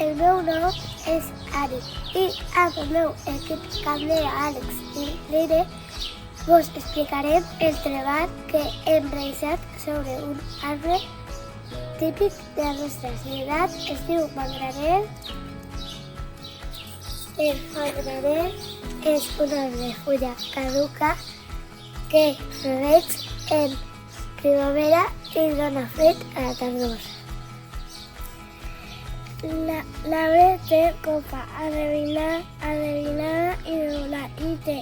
El meu nom és Àlex i amb el meu equip Candela, Àlex i Leire vos explicarem el treball que hem realitzat sobre un arbre típic de la nostra ciutat. Es diu magraner. El magraner és un arbre de fulla caduca que floreix en primavera i dona fruit a la tardor. L'arbre té copa endevinada i regular i té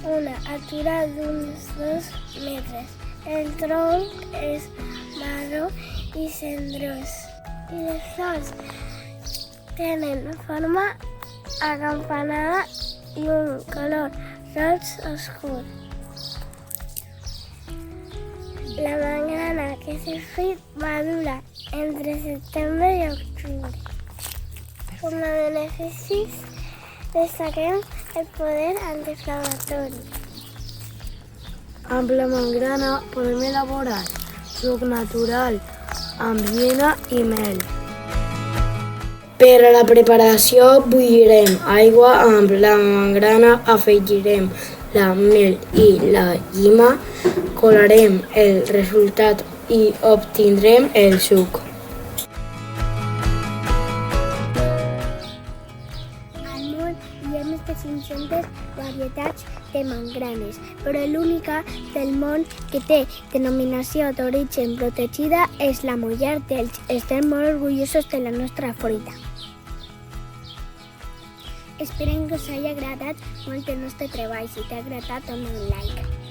una altura d'uns 2 metres. El tronc és marró i cendrós i les flors tenen forma acampanada i un color roig oscur. La magrana, que és el fruit, madura entre setembre i octubre. Com a beneficis destaquem el poder antiinflamatori. Amb la magrana podem elaborar suc natural amb llina i mel. Per a la preparació bullirem aigua amb la magrana, afegirem la mel i la llima, colarem el resultat i obtindrem el suc. Al món hi ha més de 500 varietats de magranes, però l'única del món que té denominació d'origen protegida és la Mollar d'Elx. Estem molt orgullosos de la nostra fruita. Esperem que us hagi agradat molt el nostre treball. Si t'ha agradat, dona un like.